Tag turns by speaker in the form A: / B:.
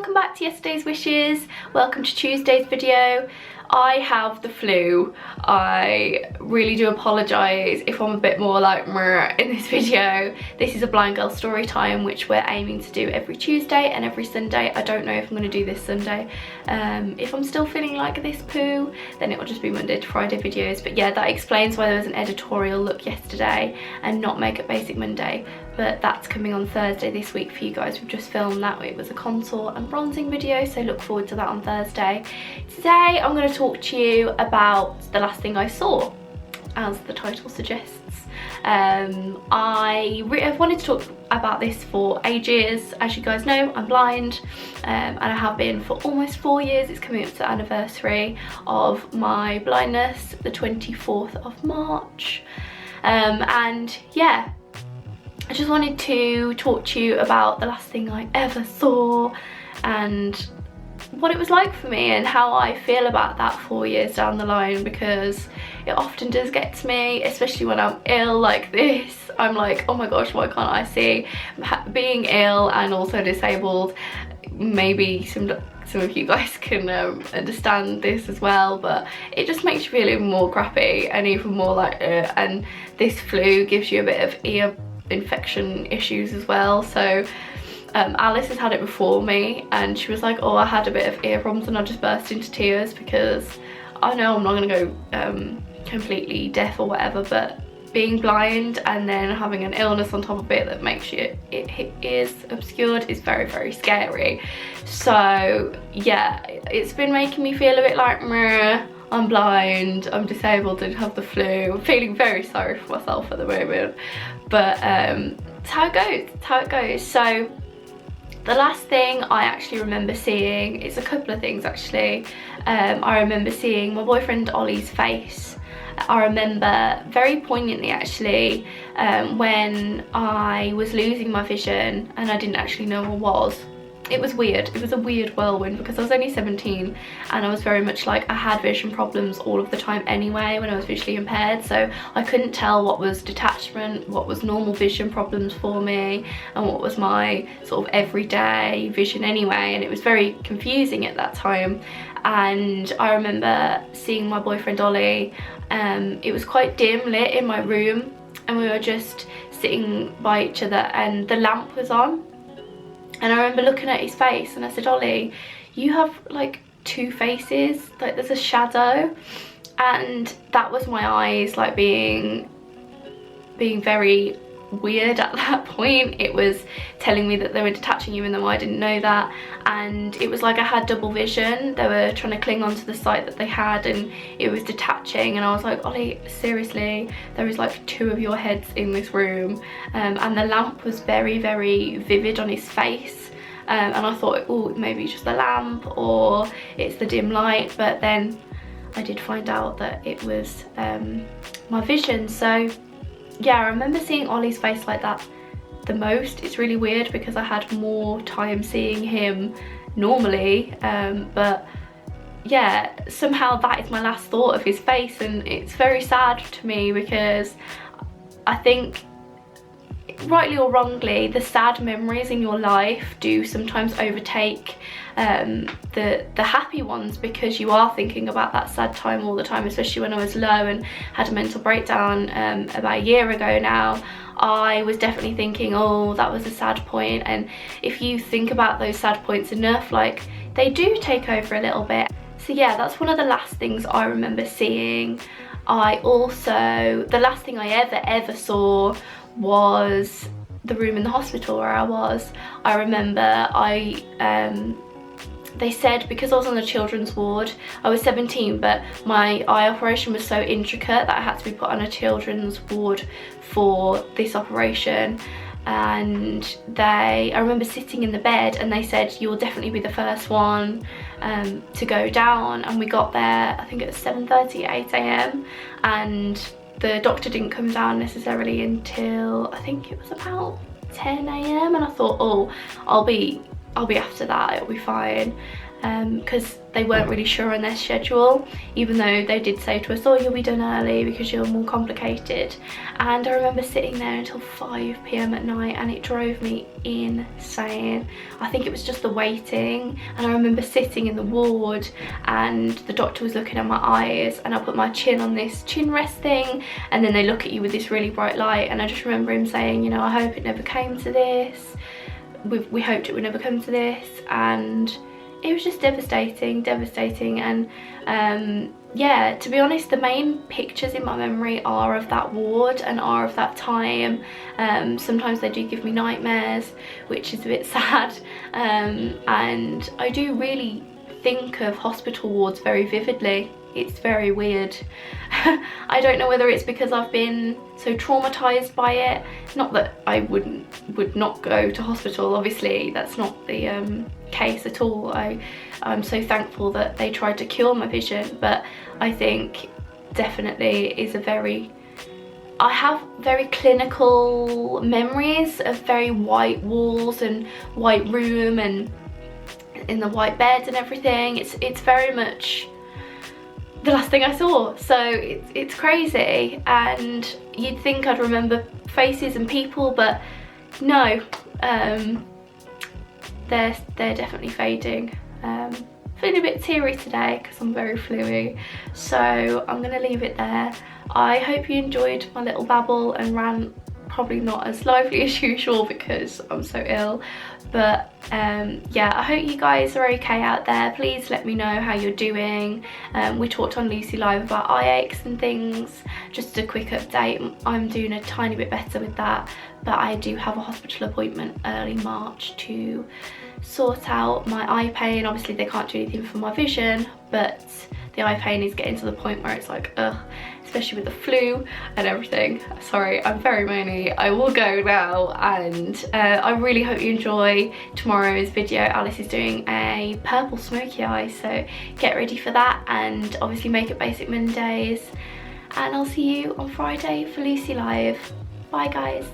A: welcome back to yesterday's wishes. Welcome to Tuesday's video. I have the flu. I really do apologise if I'm a bit more like meh in this video. This is a blind girl story time, which we're aiming to do every Tuesday and every Sunday. I don't know if I'm going to do this Sunday. If I'm still feeling like this poo, then it will just be Monday to Friday videos. But yeah, that explains why there was an editorial look yesterday and not Makeup Basic Monday. But that's coming on Thursday this week for you guys. We've just filmed that. It was a contour and bronzing video, so look forward to that on Thursday. Today I'm going to talk to you about the last thing I saw, as the title suggests. I've wanted to talk about this for ages. As you guys know, I'm blind, and I have been for almost 4 years. It's coming up to the anniversary of my blindness, the 24th of March. And yeah, I just wanted to talk to you about the last thing I ever saw and what it was like for me and how I feel about that 4 years down the line, because it often does get to me, especially when I'm ill like this. I'm like, oh my gosh, why can't I see? Being ill and also disabled, maybe some of you guys can understand this as well, but it just makes you feel even more crappy and even more like and this flu gives you a bit of ear infection issues as well. So Alice has had it before me and she was like, oh, I had a bit of ear problems, and I just burst into tears because I know I'm not going to go completely deaf or whatever, but being blind and then having an illness on top of it that makes your ears obscured is very, very scary. So yeah, it's been making me feel a bit like meh, I'm blind, I'm disabled, and have the flu. I'm feeling very sorry for myself at the moment, but it's how it goes, it's how it goes. So the last thing I actually remember seeing is a couple of things actually. I remember seeing my boyfriend Ollie's face. I remember very poignantly actually when I was losing my vision and I didn't actually know what was. It was weird. It was a weird whirlwind because I was only 17 and I was very much like, I had vision problems all of the time anyway when I was visually impaired, so I couldn't tell what was detachment, what was normal vision problems for me, and what was my sort of everyday vision anyway, and it was very confusing at that time. And I remember seeing my boyfriend Ollie. It was quite dim lit in my room and we were just sitting by each other and the lamp was on. And I remember looking at his face and I said, Ollie, you have like two faces, like there's a shadow. And that was my eyes like being very weird at that point. It was telling me that they were detaching even though I didn't know that. And it was like I had double vision. They were trying to cling onto the sight that they had and it was detaching, and I was like, Ollie, seriously, there is like two of your heads in this room. And the lamp was very, very vivid on his face. And I thought, oh, maybe it's just the lamp or it's the dim light, but then I did find out that it was my vision. So yeah, I remember seeing Ollie's face like that the most. It's really weird because I had more time seeing him normally, but yeah, somehow that is my last thought of his face, and it's very sad to me because I think, rightly or wrongly, the sad memories in your life do sometimes overtake the happy ones, because you are thinking about that sad time all the time. Especially when I was low and had a mental breakdown about a year ago now, I was definitely thinking, oh, that was a sad point. And if you think about those sad points enough, like, they do take over a little bit. So yeah, that's one of the last things I remember seeing. The last thing I ever saw was the room in the hospital where I was. I remember they said, because I was on the children's ward, I was 17, but my eye operation was so intricate that I had to be put on a children's ward for this operation. And I remember sitting in the bed and they said, you will definitely be the first one to go down. And we got there, I think it was 7:30, 8 AM, and the doctor didn't come down necessarily until I think it was about 10 AM, and I thought, oh, I'll be after that, it'll be fine. because they weren't really sure on their schedule, even though they did say to us, oh, you'll be done early because you're more complicated. And I remember sitting there until 5 p.m. at night, and it drove me insane. I think it was just the waiting, and I remember sitting in the ward and the doctor was looking at my eyes, and I put my chin on this chin rest thing, and then they look at you with this really bright light, and I just remember him saying, you know, I hope it never came to this. We hoped it would never come to this. And it was just devastating, and yeah, to be honest, the main pictures in my memory are of that ward and are of that time. Sometimes they do give me nightmares, which is a bit sad, and I do really think of hospital wards very vividly. It's very weird. I don't know whether it's because I've been so traumatized by it. Not that I would not go to hospital, obviously that's not the case at all. I'm so thankful that they tried to cure my vision, but I think definitely is a very, I have very clinical memories of very white walls and white room and in the white bed and everything. It's very much the last thing I saw, so it's crazy, and you'd think I'd remember faces and people, but no, they're definitely fading. Feeling a bit teary today because I'm very fluey, so I'm gonna leave it there. I hope you enjoyed my little babble and rant. Probably not as lively as usual because I'm so ill, but yeah, I hope you guys are okay out there. Please let me know how you're doing. We talked on Lucy Live about eye aches and things. Just a quick update, I'm doing a tiny bit better with that, but I do have a hospital appointment early March to sort out my eye pain. Obviously they can't do anything for my vision, but the eye pain is getting to the point where it's like, ugh, especially with the flu and everything. Sorry, I'm very moany. I will go now, and I really hope you enjoy tomorrow's video. Alice is doing a purple smoky eye, so get ready for that, and obviously Makeup Basic Mondays, and I'll see you on Friday for Lucy Live. Bye guys.